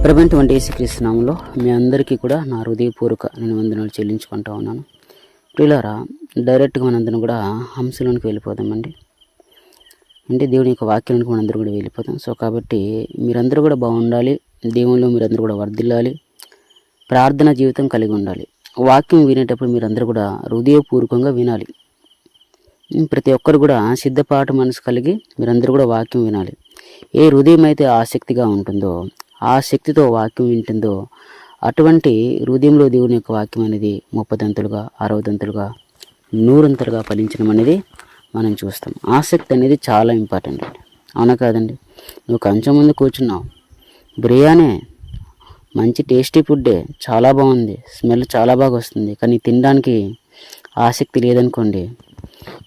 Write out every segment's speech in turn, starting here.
ప్రభుత్వం యేసుక్రీస్తు నామములో మీ అందరికీ కూడా నా హృదయపూర్వక నేను వందనాలు చెల్లించుకుంటా ఉన్నాను. ప్రియులారా, డైరెక్ట్గా మనందరం కూడా హంసలోనికి వెళ్ళిపోదామండి. అంటే దేవుని యొక్క వాక్యానికి మనందరూ కూడా వెళ్ళిపోతాం. సో కాబట్టి మీరందరూ కూడా బాగుండాలి, దేవునిలో మీరందరూ కూడా వర్ధిల్లాలి, ప్రార్థన జీవితం కలిగి ఉండాలి. వాక్యం వినేటప్పుడు మీరందరూ కూడా హృదయపూర్వకంగా వినాలి. ప్రతి ఒక్కరు కూడా సిద్ధపాటు మనసు కలిగి మీరందరూ కూడా వాక్యం వినాలి. ఏ హృదయం అయితే ఆసక్తిగా ఉంటుందో, ఆ శక్తితో వాక్యం వింటుందో, అటువంటి హృదయంలో దేవుని యొక్క వాక్యం అనేది 30 60 100 ఫలించడం అనేది మనం చూస్తాం. ఆసక్తి అనేది చాలా ఇంపార్టెంట్ అండి, అవునా కాదండి? నువ్వు కంచెం ముందు కూర్చున్నావు, బిర్యానీ మంచి టేస్టీ ఫుడ్డే, చాలా బాగుంది, స్మెల్ చాలా బాగా వస్తుంది, కానీ తినడానికి ఆసక్తి లేదనుకోండి,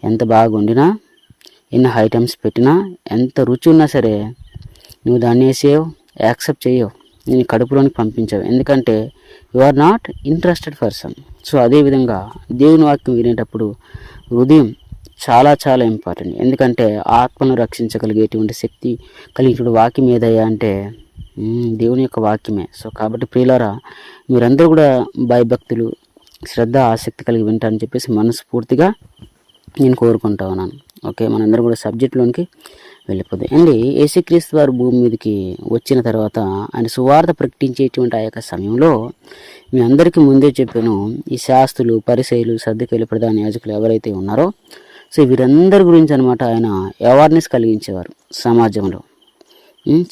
ఎంత బాగా వండినా, ఎన్ని ఐటమ్స్ పెట్టినా, ఎంత రుచి ఉన్నా సరే నువ్వు దాన్ని వేసేయవు, యాక్సెప్ట్ చేయవు, నేను కడుపులోనికి పంపించావు. ఎందుకంటే you are not interested person. So అదేవిధంగా దేవుని వాక్యం వినేటప్పుడు హృదయం చాలా చాలా ఇంపార్టెంట్. ఎందుకంటే ఆత్మను రక్షించగలిగేటువంటి శక్తి కలిగిన వాక్యం ఏదయ్యా అంటే దేవుని యొక్క వాక్యమే. సో కాబట్టి ప్రియులారా, మీరందరూ కూడా భయభక్తులు, శ్రద్ధ, ఆసక్తి కలిగి వింటారని చెప్పేసి మనస్ఫూర్తిగా నేను కోరుకుంటా ఉన్నాను. ఓకే, మనందరం కూడా సబ్జెక్ట్లోనికి వెళ్ళిపోతుంది అండి. యేసుక్రీస్తు వారు భూమి మీదకి వచ్చిన తర్వాత ఆయన సువార్త ప్రకటించేటువంటి ఆ యొక్క సమయంలో మీ అందరికీ ముందే చెప్పాను, ఈ శాస్త్రులు, పరిసయ్యులు, సద్దూకయ్యులు, ప్రధాన యాజకులు ఎవరైతే ఉన్నారో, సో వీరందరి గురించి అనమాట ఆయన అవేర్నెస్ కలిగించేవారు సమాజంలో.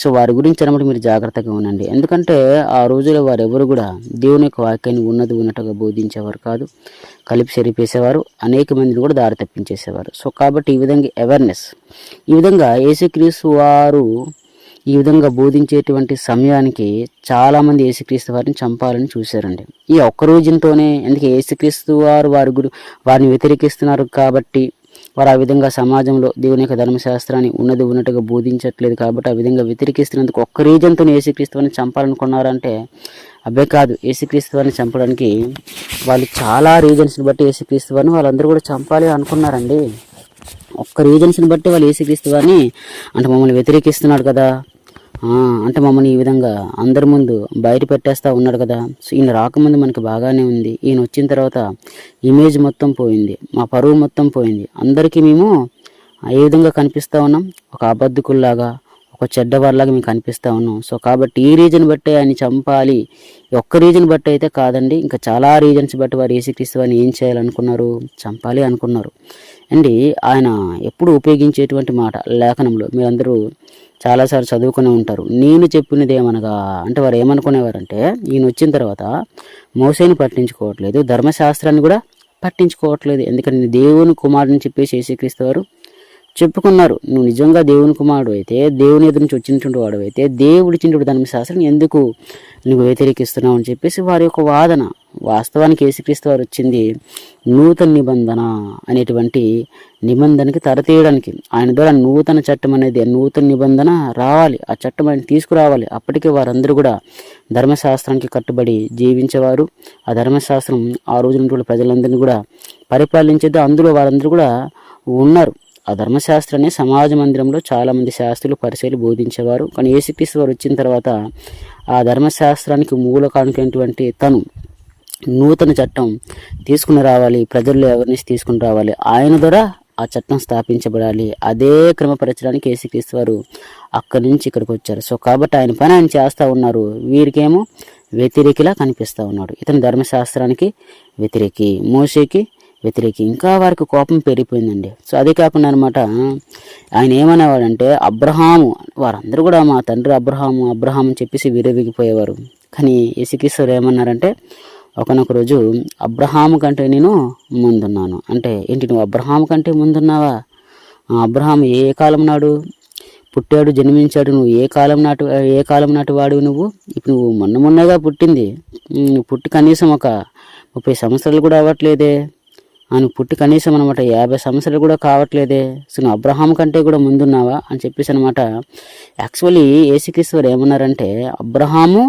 సో వారి గురించి అనమాట మీరు జాగ్రత్తగా ఉండండి. ఎందుకంటే ఆ రోజుల్లో వారెవరు కూడా దేవుని యొక్క వాక్యాన్ని ఉన్నట్టుగా బోధించేవారు కాదు, కలిపి సరిపేసేవారు, అనేక మందిని కూడా దారి తప్పించేసేవారు. సో కాబట్టి ఈ విధంగా అవేర్నెస్, ఈ విధంగా యేసుక్రీస్తు వారు ఈ విధంగా బోధించేటువంటి సమయానికి చాలామంది యేసుక్రీస్తు వారిని చంపాలని చూశారండి. ఈ ఒక్క రోజుతోనే, ఎందుకంటే యేసుక్రీస్తు వారు వారిని వ్యతిరేకిస్తున్నారు కాబట్టి, వారు ఆ విధంగా సమాజంలో దేవుని యొక్క ధర్మశాస్త్రాన్ని ఉన్నట్టుగా బోధించట్లేదు కాబట్టి ఆ విధంగా వ్యతిరేకిస్తున్నందుకు ఒక్క రీజన్తో యేసుక్రీస్తుని చంపాలనుకున్నారంటే అబ్బే కాదు. యేసుక్రీస్తుని చంపడానికి వాళ్ళు చాలా రీజన్స్ని బట్టి యేసుక్రీస్తుని వాళ్ళందరూ కూడా చంపాలి అనుకున్నారండి. ఒక్క రీజన్స్ని బట్టి వాళ్ళు యేసుక్రీస్తుని, అంటే మమ్మల్ని వ్యతిరేకిస్తున్నాడు కదా, అంటే మమ్మల్ని ఈ విధంగా అందరి ముందు బయట పెట్టేస్తూ ఉన్నాడు కదా, సో ఈయన రాకముందు మనకి బాగానే ఉంది, ఈయన వచ్చిన తర్వాత ఇమేజ్ మొత్తం పోయింది, మా పరువు మొత్తం పోయింది, అందరికీ మేము ఏ విధంగా కనిపిస్తూ ఉన్నాం, ఒక అబద్ధకుల్లాగా, ఒక చెడ్డవారిలాగా మేము కనిపిస్తూ ఉన్నాం. సో కాబట్టి ఈ రీజన్ బట్టి ఆయన చంపాలి, ఒక్క రీజన్ బట్టి అయితే కాదండి, ఇంకా చాలా రీజన్స్ బట్టి వారు యేసుక్రీస్తు అని ఏం చేయాలనుకున్నారు, చంపాలి అనుకున్నారు అండి. ఆయన ఎప్పుడు ఉపయోగించేటువంటి మాట లేఖనంలో మీరందరూ చాలాసార్లు చదువుకునే ఉంటారు. నేను చెప్పినది ఏమనగా అంటే వారు ఏమనుకునేవారంటే, ఈయన వచ్చిన తర్వాత మోసేని పట్టించుకోవట్లేదు, ధర్మశాస్త్రాన్ని కూడా పట్టించుకోవట్లేదు. ఎందుకంటే దేవుని కుమారుడిని చెప్పేసి యేసుక్రీస్తు వారు చెప్పుకున్నారు. నువ్వు నిజంగా దేవుని కుమారుడు అయితే, దేవుని ఎదురు నుంచి వచ్చినటువంటి వాడు అయితే, దేవుడి ఇచ్చినటువంటి ధర్మశాస్త్రం ఎందుకు నువ్వు వ్యతిరేకిస్తున్నావు అని చెప్పేసి వారి యొక్క వాదన. వాస్తవానికి యేసుక్రీస్తు వారు వచ్చింది నూతన నిబంధన అనేటువంటి నిబంధనకి తరతీయడానికి. ఆయన ద్వారా నూతన చట్టం అనేది, నూతన నిబంధన రావాలి, ఆ చట్టం ఆయన తీసుకురావాలి. అప్పటికే వారందరూ కూడా ధర్మశాస్త్రానికి కట్టుబడి జీవించేవారు. ఆ ధర్మశాస్త్రం ఆ రోజున ప్రజలందరినీ కూడా పరిపాలించేది, అందులో వారందరూ కూడా ఉన్నారు. ఆ ధర్మశాస్త్రాన్ని సమాజ మందిరంలో చాలామంది శాస్త్రులు, పరిసయ్యులు బోధించేవారు. కానీ యేసుక్రీస్తు వారు వచ్చిన తర్వాత ఆ ధర్మశాస్త్రానికి మూలకానికైనటువంటి తను నూతన చట్టం తీసుకుని రావాలి, ప్రజల్లో అవేర్నెస్ తీసుకుని రావాలి, ఆయన ద్వారా ఆ చట్టం స్థాపించబడాలి. అదే క్రమపరచడానికి యేసుక్రీస్తు వారు అక్కడి నుంచి ఇక్కడికి వచ్చారు. సో కాబట్టి ఆయన పని ఆయన చేస్తూ ఉన్నారు. వీరికేమో వ్యతిరేకిలా కనిపిస్తూ ఉన్నాడు. ఇతని ధర్మశాస్త్రానికి వ్యతిరేకి, మోషేకి వ్యతిరేకి. ఇంకా వారికి కోపం పెరిగిపోయిందండి. సో అదే కాకుండా అనమాట ఆయన ఏమనేవాడంటే, అబ్రహాము, వారందరూ కూడా మా తండ్రి అబ్రహాము అని చెప్పేసి విరవిగిపోయేవారు. కానీ యేసుక్రీస్తు ఏమన్నారంటే, ఒకనొక రోజు అబ్రహాము కంటే నేను ముందున్నాను. అంటే ఏంటి, నువ్వు అబ్రహాము కంటే ముందున్నావా? అబ్రహాము ఏ కాలం నాడు పుట్టాడు, జన్మించాడు, నువ్వు ఏ కాలం నాటి వాడు నువ్వు? ఇప్పుడు నువ్వు మొన్నగా పుట్టింది, నువ్వు పుట్టి కనీసం ఒక 30 సంవత్సరాలు కూడా అవ్వట్లేదే, నువ్వు పుట్టి కనీసం అనమాట 50 సంవత్సరాలు కూడా కావట్లేదే, సో నువ్వు అబ్రహాం కంటే కూడా ముందున్నావా అని చెప్పేసి అనమాట. యాక్చువల్లీ యేసుక్రీస్తు వారు ఏమన్నారంటే, అబ్రహాము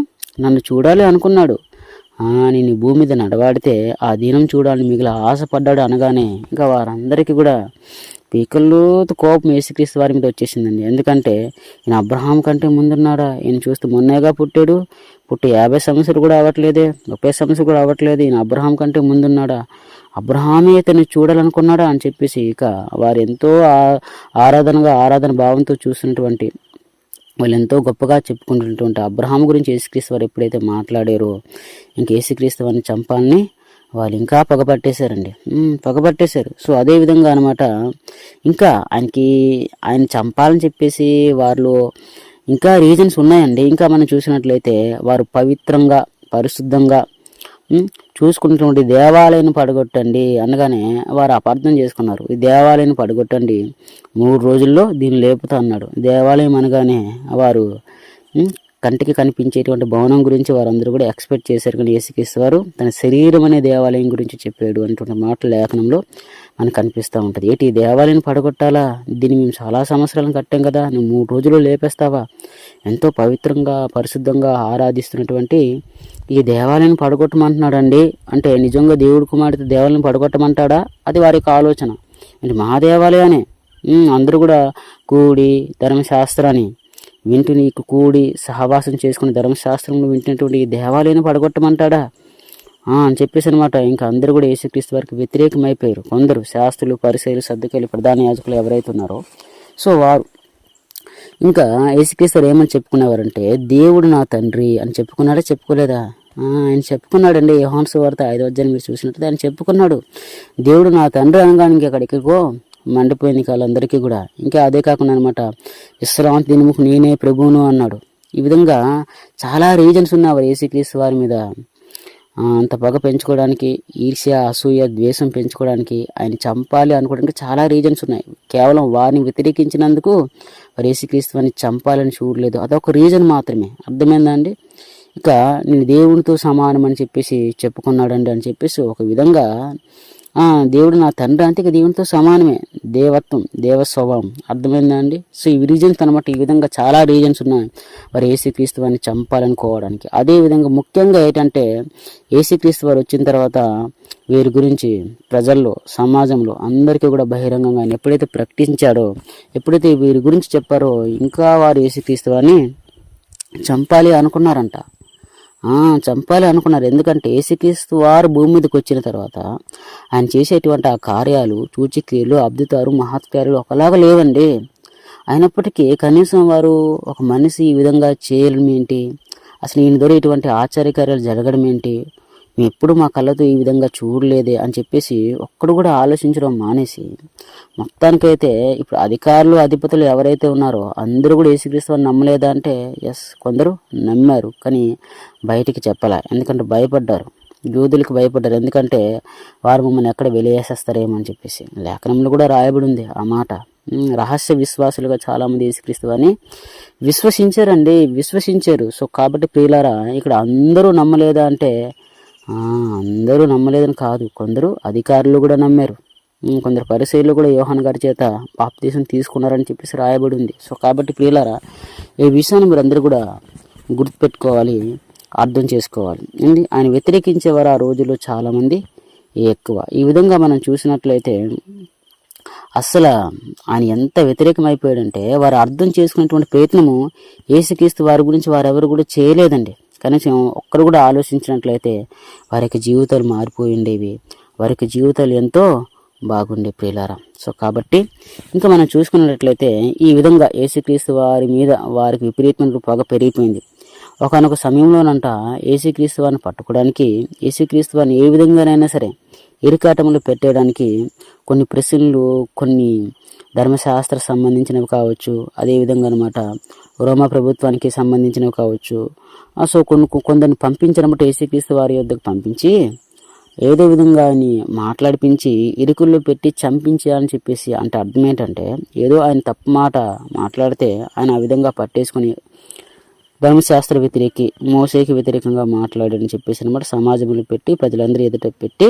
నన్ను చూడాలి అనుకున్నాడు, నేను భూమి మీద నడవాడితే ఆ దినం చూడాలని మిగిలిన ఆశపడ్డాడు అనగానే ఇంకా వారందరికీ కూడా పీకల్లోతు కోపం యేసుక్రీస్తు వారి మీద వచ్చేసిందండి. ఎందుకంటే ఈయన అబ్రహాం కంటే ముందున్నాడా, ఈయన చూస్తూ మొన్నేగా పుట్టాడు, పుట్టి 50 సంవత్సరాలు కూడా అవ్వట్లేదే, 30 సంవత్సరాలు కూడా అవ్వట్లేదు, ఈయన అబ్రహాం కంటే ముందున్నాడా, అబ్రహామే ఇతన్ని చూడాలనుకున్నాడా అని చెప్పేసి ఇక వారు ఎంతో ఆరాధన భావంతో చూస్తున్నటువంటి, వాళ్ళు ఎంతో గొప్పగా చెప్పుకుంటున్నటువంటి అబ్రహాం గురించి యేసుక్రీస్తు వారు ఎప్పుడైతే మాట్లాడారో ఇంక యేసుక్రీస్తు వారిని చంపాలని వాళ్ళు ఇంకా పగపట్టేశారండి. పగపట్టేశారు. సో అదే విధంగా అనమాట, ఇంకా ఆయన చంపాలని చెప్పేసి వారిలో ఇంకా రీజన్స్ ఉన్నాయండి. ఇంకా మనం చూసినట్లయితే వారు పవిత్రంగా పరిశుద్ధంగా చూసుకున్నటువంటి దేవాలయాన్ని పడగొట్టండి అనగానే వారు అపార్థం చేసుకున్నారు. ఈ దేవాలయాన్ని పడగొట్టండి, 3 రోజుల్లో దీన్ని లేపుతా అన్నాడు. దేవాలయం అనగానే వారు కంటికి కనిపించేటువంటి భవనం గురించి వారందరూ కూడా ఎక్స్పెక్ట్ చేశారు. కానీ యేసుక్రీస్తు వారు తన శరీరం అనే దేవాలయం గురించి చెప్పాడు అనేటువంటి మాటల లేఖనంలో మనకు కనిపిస్తూ ఉంటుంది. ఏంటి ఈ దేవాలయాన్ని పడగొట్టాలా, దీన్ని మేము చాలా సంవత్సరాలను కట్టాం కదా, నువ్వు 3 రోజుల్లో లేపేస్తావా, ఎంతో పవిత్రంగా పరిశుద్ధంగా ఆరాధిస్తున్నటువంటి ఈ దేవాలయాన్ని పడగొట్టమంటున్నాడు అండి. అంటే నిజంగా దేవుడి కుమారుడితో దేవాలయాన్ని పడగొట్టమంటాడా, అది వారి యొక్క ఆలోచన. అంటే మా దేవాలయానే అందరూ కూడా కూడి ధర్మశాస్త్రాన్ని వింటూ నీకు కూడి సహవాసం చేసుకుని ధర్మశాస్త్రంలో వింటున్నటువంటి ఈ దేవాలయాన్ని పడగొట్టమంటాడా అని చెప్పేసి అనమాట. ఇంకా అందరూ కూడా యేసుక్రీస్తు వారికి వ్యతిరేకమైపోయారు. కొందరు శాస్త్రులు, పరిసయ్యులు, సద్దుకయ్యులు, ప్రధాన యాజకులు ఎవరైతే ఉన్నారో సో వారు ఇంకా యేసుక్రీస్తు వారు ఏమని చెప్పుకునేవారంటే, దేవుడు నా తండ్రి అని చెప్పుకున్నాడా, చెప్పుకోలేదా? ఆయన చెప్పుకున్నాడండి. యోహాను సువార్త 5వ అధ్యాయం మీరు చూసినట్లయితే ఆయన చెప్పుకున్నాడు, దేవుడు నా తండ్రి అనగానే ఇంకెక్కడికో మండిపోయింది వాళ్ళందరికీ కూడా. ఇంకా అదే కాకుండా అనమాట, విశ్రాంతి దినముకు నేనే ప్రభువును అన్నాడు. ఈ విధంగా చాలా రీజన్స్ ఉన్నాయి యేసుక్రీస్తు వారి మీద అంత పగ పెంచుకోవడానికి, ఈర్ష్య, అసూయ, ద్వేషం పెంచుకోవడానికి, ఆయన చంపాలి అనుకోవడానికి చాలా రీజన్స్ ఉన్నాయి. కేవలం వారిని వ్యతిరేకించినందుకు వారు యేసుక్రీస్తు వారిని చంపాలని చూడలేదు, అదొక రీజన్ మాత్రమే. అర్థమైందా అండి? ఇక నేను దేవునితో సమానం అని చెప్పేసి చెప్పుకున్నాడండి అని చెప్పేసి ఒక విధంగా దేవుడు నా తండ్రి అంటే ఇక దేవునితో సమానమే, దేవత్వం, దేవస్వభావం. అర్థమైందా అండి? సో ఈ రీజన్స్ అనమాట. ఈ విధంగా చాలా రీజన్స్ ఉన్నాయి వారు యేసుక్రీస్తు వారిని చంపాలనుకోవడానికి. అదేవిధంగా ముఖ్యంగా ఏంటంటే యేసుక్రీస్తు వారు వచ్చిన తర్వాత వీరి గురించి ప్రజల్లో, సమాజంలో అందరికీ కూడా బహిరంగంగా ఆయన ఎప్పుడైతే ప్రకటించాడో, ఎప్పుడైతే వీరి గురించి చెప్పారో ఇంకా వారు యేసుక్రీస్తు వారిని చంపాలి అనుకున్నారంట. చంపాలి అనుకున్నారు. ఎందుకంటే యేసుక్రీస్తు వారు భూమి మీదకి వచ్చిన తర్వాత ఆయన చేసేటువంటి ఆ కార్యాలు, సూచక్రియలు, అద్భుతాలు, మహత్కార్యాలు ఒకలాగా లేవండి. అయినప్పటికీ కనీసం వారు ఒక మనిషి ఈ విధంగా చేయడం ఏంటి, అసలు ఈయన ద్వారా ఇటువంటి ఆశ్చర్యకార్యాలు జరగడం ఏంటి, మేము ఎప్పుడు మా కళ్ళతో ఈ విధంగా చూడలేదే అని చెప్పేసి ఒక్కడు కూడా ఆలోచించడం మానేసి, మొత్తానికైతే ఇప్పుడు అధికారులు, అధిపతులు ఎవరైతే ఉన్నారో అందరూ కూడా యేసుక్రీస్తు వారిని నమ్మలేదా అంటే ఎస్, కొందరు నమ్మారు కానీ బయటికి చెప్పలే. ఎందుకంటే భయపడ్డారు, యూదులకు భయపడ్డారు. ఎందుకంటే వారు మమ్మల్ని ఎక్కడ వెలివేసేస్తారేమో అని చెప్పేసి లేఖనంలో కూడా రాయబడి ఉంది ఆ మాట. రహస్య విశ్వాసులుగా చాలామంది యేసుక్రీస్తు వారిని విశ్వసించారు. సో కాబట్టి ప్రియులారా, ఇక్కడ అందరూ నమ్మలేదా అంటే అందరూ నమ్మలేదని కాదు, కొందరు అధికారులు కూడా నమ్మారు, కొందరు పరిసయ్యులు కూడా యోహాను గారి చేత బాప్తీసం తీసుకున్నారని చెప్పేసి రాయబడి ఉంది. సో కాబట్టి ప్రియులారా, ఈ విషయాన్ని మీరు అందరూ కూడా గుర్తుపెట్టుకోవాలి, అర్థం చేసుకోవాలి. అండి ఆయన వ్యతిరేకించేవారు ఆ రోజుల్లో చాలామంది ఎక్కువ. ఈ విధంగా మనం చూసినట్లయితే అస్సలు ఆయన ఎంత వ్యతిరేకమైపోయాడంటే వారు అర్థం చేసుకునేటువంటి ప్రయత్నము యేసుక్రీస్తు వారి గురించి వారెవరు కూడా చేయలేదండి. కనీసం ఒక్కరు కూడా ఆలోచించినట్లయితే వారికి జీవితాలు మారిపోయి ఉండేవి, వారికి జీవితాలు ఎంతో బాగుండే ప్రియులారా. సో కాబట్టి ఇంకా మనం చూసుకున్నట్లయితే ఈ విధంగా యేసుక్రీస్తు వారి మీద వారికి విపరీతమైన పగ పెరిగిపోయింది. ఒకనొక సమయంలోనంట యేసుక్రీస్తు వారిని పట్టుకోవడానికి, యేసుక్రీస్తు వారిని ఏ విధంగానైనా సరే ఇరుకాటంలో పెట్టేయడానికి కొన్ని ప్రశ్నలు, కొన్ని ధర్మశాస్త్ర సంబంధించినవి కావచ్చు, అదేవిధంగా అనమాట రోమా ప్రభుత్వానికి సంబంధించినవి కావచ్చు. సో కొందరిని పంపించినప్పుడు యేసుక్రీస్తు వారి యొద్దకు పంపించి ఏదో విధంగా ఆయన్ని మాట్లాడిపించి ఇరుకుల్లో పెట్టి చంపించాలని చెప్పేసి, అంటే అర్థం ఏంటంటే ఏదో ఆయన తప్పు మాట మాట్లాడితే ఆయన ఆ విధంగా పట్టేసుకొని ధర్మశాస్త్ర వ్యతిరేకి, మోసేకి వ్యతిరేకంగా మాట్లాడని చెప్పేసి అనమాట సమాజంలో పెట్టి ప్రజలందరూ ఎదుట పెట్టి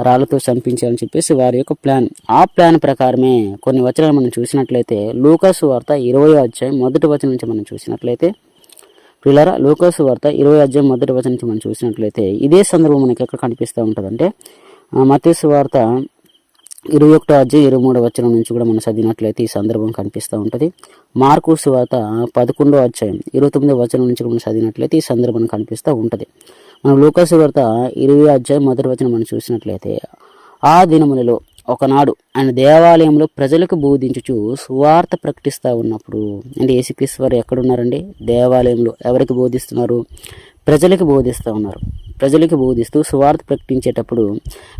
రాళ్లతో చంపించాలని చెప్పేసి వారి యొక్క ప్లాన్. ఆ ప్లాన్ ప్రకారమే కొన్ని వచనాలు మనం చూసినట్లయితే లూకాసు వార్త 20వ అధ్యాయం 1వ వచనం నుంచి మనం చూసినట్లయితే ప్రియులారా, లూకాసు వార్త 20వ అధ్యాయం 1వ వచనం నుంచి మనం చూసినట్లయితే ఇదే సందర్భం మనకి ఎక్కడ కనిపిస్తూ ఉంటుందంటే మత్తయి వార్త 21వ అధ్యాయం 23వ వచనం నుంచి కూడా మనం చదివినట్లయితే ఈ సందర్భం కనిపిస్తూ ఉంటుంది. మార్కు సువార్త 11వ అధ్యాయం 29వ వచనం నుంచి మనం చదివినట్లయితే ఈ సందర్భం కనిపిస్తూ ఉంటుంది. మనం లూకా సువార్త 20వ అధ్యాయం 1వ వచనం మనం చూసినట్లయితే, ఆ దినములలో ఒకనాడు ఆయన దేవాలయంలో ప్రజలకు బోధించుచు సువార్త ప్రకటిస్తూ ఉన్నప్పుడు, అంటే యేసుక్రీస్తు వారు ఎక్కడున్నారండి? దేవాలయంలో. ఎవరికి బోధిస్తున్నారు? ప్రజలకు బోధిస్తూ ఉన్నారు. ప్రజలకు బోధిస్తూ సువార్త ప్రకటించేటప్పుడు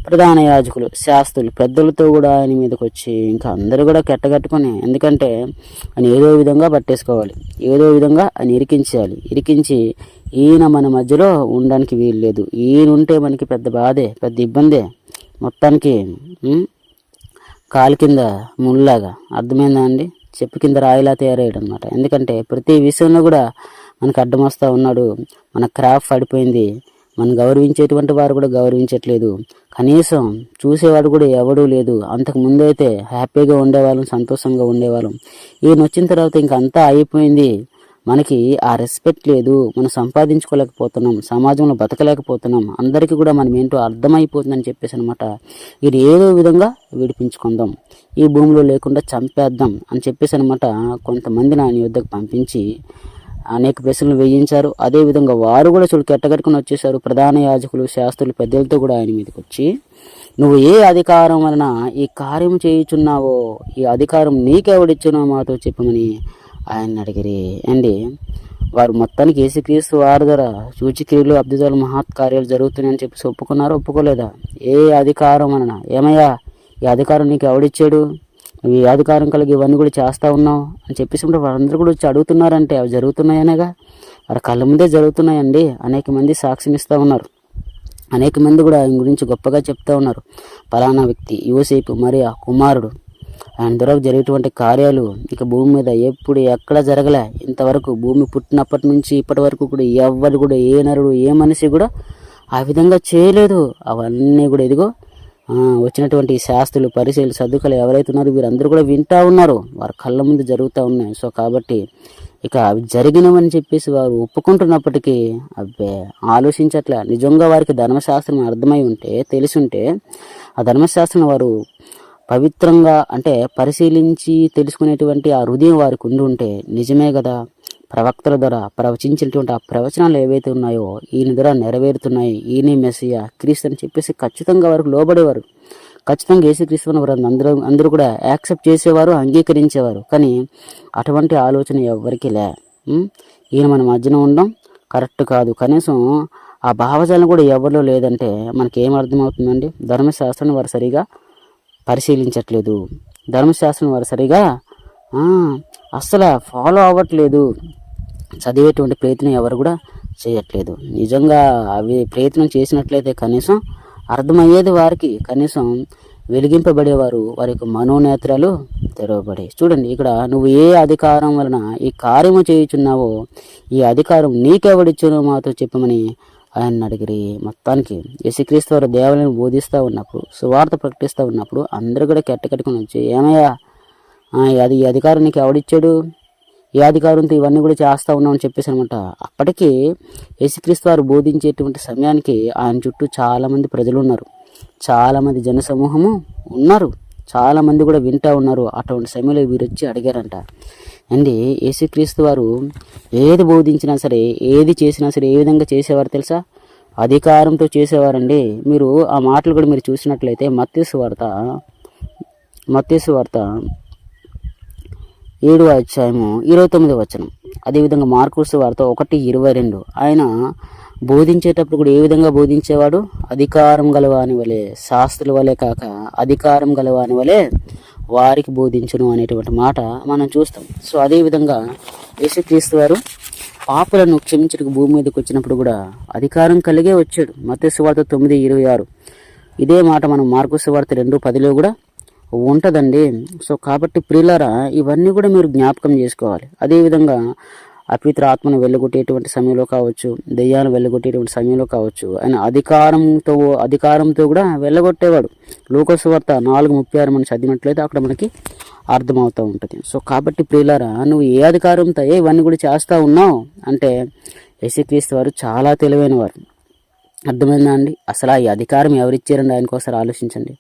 ప్రధాన యాజకులు, శాస్త్రులు, పెద్దలతో కూడా ఆయన మీదకి వచ్చి ఇంకా అందరూ కూడా కెట్టగట్టుకొని, ఎందుకంటే ఆయన ఏదో విధంగా పట్టేసుకోవాలి, ఏదో విధంగా ఆయన ఇరికించాలి. ఇరికించి ఈయన మన మధ్యలో ఉండడానికి వీలు లేదు, ఈయన ఉంటే మనకి పెద్ద బాధే, పెద్ద ఇబ్బందే, మొత్తానికి కాలు కింద ముళ్ళలాగా, అర్థమైందా అండి? చెప్పు కింద రాయిలా తయారయ్యాడు అనమాట. ఎందుకంటే ప్రతి విషయంలో కూడా మనకు అడ్డం వస్తూ ఉన్నాడు. మన క్రాఫ్ పడిపోయింది, మనం గౌరవించేటువంటి వారు కూడా గౌరవించట్లేదు, కనీసం చూసేవాడు కూడా ఎవడూ లేదు. అంతకు ముందైతే హ్యాపీగా ఉండేవాళ్ళం, సంతోషంగా ఉండేవాళ్ళం. ఈయన వచ్చిన తర్వాత ఇంక అంతా అయిపోయింది, మనకి ఆ రెస్పెక్ట్ లేదు, మనం సంపాదించుకోలేకపోతున్నాం, సమాజంలో బతకలేకపోతున్నాం, అందరికీ కూడా మనం ఏంటో అర్థమైపోతుందని చెప్పేసి అనమాట. ఇది ఏదో విధంగా విడిపించుకుందాం, ఈ భూమిలో లేకుండా చంపేద్దాం అని చెప్పేసి అనమాట. కొంతమందిని ఆయన యుద్ధకు పంపించి అనేక ప్రశ్నలు వేయించారు. అదేవిధంగా వారు కూడా చూడు కెట్టగట్టుకుని వచ్చేసారు. ప్రధాన యాజకులు, శాస్త్రులు, పెద్దలతో కూడా ఆయన మీదకి వచ్చి, నువ్వు ఏ అధికారం వలన ఈ కార్యం చేయుచున్నావో, ఈ అధికారం నీకెవడిచ్చునో మాతో చెప్పమని ఆయన అడిగిరి అండి. వారు మొత్తానికి యేసుక్రీస్తు వారి ద్వారా సూచిక్రియలు, అద్భుతాలు, మహత్కార్యాలు జరుగుతున్నాయని చెప్పేసి ఒప్పుకున్నారా? ఒప్పుకోలేదా? ఏ అధికారం వలన? ఏమయ్యా, ఈ అధికారం నీకు ఎవడిచ్చాడు? నువ్వు ఈ అధికారం కలిగి ఇవన్నీ కూడా చేస్తూ ఉన్నావు అని చెప్పేసి వారందరూ కూడా వచ్చి అడుగుతున్నారంటే అవి జరుగుతున్నాయనేగా, వారి కళ్ళ ముందే జరుగుతున్నాయండి. అనేక మంది సాక్ష్యం ఇస్తూ ఉన్నారు, అనేక మంది కూడా ఆయన గురించి గొప్పగా చెప్తూ ఉన్నారు. పలానా వ్యక్తి యోసేపు మరియా కుమారుడు, ఆయన ద్వారా జరిగేటువంటి కార్యాలు ఇక భూమి మీద ఎప్పుడు ఎక్కడ జరగలే. ఇంతవరకు భూమి పుట్టినప్పటి నుంచి ఇప్పటి వరకు కూడా ఎవ్వరు కూడా, ఏ నరుడు, ఏ మనిషి కూడా ఆ విధంగా చేయలేదు. అవన్నీ కూడా ఇదిగో వచ్చినటువంటి శాస్త్రులు, పరిశీలు, సర్దుకలు ఎవరైతే ఉన్నారో వీరందరూ కూడా వింటూ ఉన్నారు, వారి కళ్ళ ముందు జరుగుతూ ఉన్నాయి. సో కాబట్టి ఇక అవి జరిగినవని చెప్పేసి వారు ఒప్పుకుంటున్నప్పటికీ అబ్బే ఆలోచించట్లే. నిజంగా వారికి ధర్మశాస్త్రం అర్థమై ఉంటే, తెలిసి ఉంటే, ఆ ధర్మశాస్త్రం వారు పవిత్రంగా అంటే పరిశీలించి తెలుసుకునేటువంటి ఆ హృదయం వారికి ఉండి ఉంటే, నిజమే కదా, ప్రవక్తల ద్వారా ప్రవచించినటువంటి ఆ ప్రవచనాలు ఏవైతే ఉన్నాయో ఈయన ద్వారా నెరవేరుతున్నాయి, ఈయనే మెస్సియా, క్రీస్తు అని చెప్పేసి ఖచ్చితంగా వారికి లోబడేవారు. ఖచ్చితంగా యేసుక్రీస్తుని వారు అందరూ కూడా యాక్సెప్ట్ చేసేవారు, అంగీకరించేవారు. కానీ అటువంటి ఆలోచన ఎవరికి లే. ఈయన మన మధ్యన ఉండడం కరెక్ట్ కాదు. కనీసం ఆ భావజాలం కూడా ఎవరిలో లేదంటే మనకి ఏం అర్థమవుతుందండి? ధర్మశాస్త్రాన్ని వారు సరిగా పరిశీలించట్లేదు, ధర్మశాస్త్రం వారు సరిగా అస్సలు ఫాలో అవ్వట్లేదు, చదివేటువంటి ప్రయత్నం ఎవరు కూడా చేయట్లేదు. నిజంగా అవి ప్రయత్నం చేసినట్లయితే కనీసం అర్థమయ్యేది వారికి, కనీసం వెలిగింపబడేవారు, వారి యొక్క మనోనేత్రాలు తెరవబడే. చూడండి ఇక్కడ, నువ్వు ఏ అధికారం వలన ఈ కార్యము చేయుచున్నావో ఈ అధికారం నీకెవడిచ్చునో మాతో చెప్పమని ఆయన అడిగిరి. మొత్తానికి యేసుక్రీస్తు వారు దేవాలయం బోధిస్తూ ఉన్నప్పుడు, సువార్త ప్రకటిస్తూ ఉన్నప్పుడు అందరూ కూడా కెట్టకట్టుకుని వచ్చి, ఏమయ్యా, అది ఈ అధికారం నీకు ఎవడిచ్చాడు? ఈ అధికారంతో ఇవన్నీ కూడా చేస్తూ ఉన్నామని చెప్పేసి అనమాట. అప్పటికి యేసుక్రీస్తు వారు బోధించేటువంటి సమయానికి ఆయన చుట్టూ చాలామంది ప్రజలు ఉన్నారు, చాలామంది జనసమూహము ఉన్నారు, చాలామంది కూడా వింటూ ఉన్నారు. అటువంటి సమయంలో వీరు వచ్చి అడిగారంట, అండి యేసుక్రీస్తు వారు ఏది బోధించినా సరే, ఏది చేసినా సరే ఏ విధంగా చేసేవారు తెలుసా? అధికారంతో చేసేవారండి. మీరు ఆ మాటలు కూడా మీరు చూసినట్లయితే మత్తయి సువార్త 7వ అధ్యాయము 29వ వచనం, అదేవిధంగా మార్కు సువార్త 1:22 ఆయన బోధించేటప్పుడు కూడా ఏ విధంగా బోధించేవాడు? అధికారం గలవాని వలె, శాస్త్రుల వలె కాక అధికారం గలవాని వలె వారికి బోధించును అనేటువంటి మాట మనం చూస్తాం. సో అదేవిధంగా యేసుక్రీస్తు వారు పాపులను క్షమించడానికి భూమి మీదకి వచ్చినప్పుడు కూడా అధికారం కలిగే వచ్చాడు. మత్తయి సువార్త 9:26 ఇదే మాట మనం మార్కు సువార్త 2:10 కూడా ఉంటుందండి. సో కాబట్టి ప్రియులారా, ఇవన్నీ కూడా మీరు జ్ఞాపకం చేసుకోవాలి. అదేవిధంగా అపవిత్ర ఆత్మను వెళ్ళగొట్టేటువంటి సమయంలో కావచ్చు, దెయ్యాలను వెళ్ళగొట్టేటువంటి సమయంలో కావచ్చు, ఆయన అధికారంతో కూడా వెళ్ళగొట్టేవాడు. లూకా సువార్త 4:36 మనం చదివినట్లయితే అక్కడ మనకి అర్థమవుతూ ఉంటుంది. సో కాబట్టి ప్రియులారా, నువ్వు ఏ అధికారంతో ఇవన్నీ కూడా చేస్తూ ఉన్నావు అంటే యేసుక్రీస్తు వారు చాలా తెలివైన వారు. అర్థమైందా అండి? అసలు ఈ అధికారం ఎవరిచ్చారండి ఆయనకోసారి ఆలోచించండి.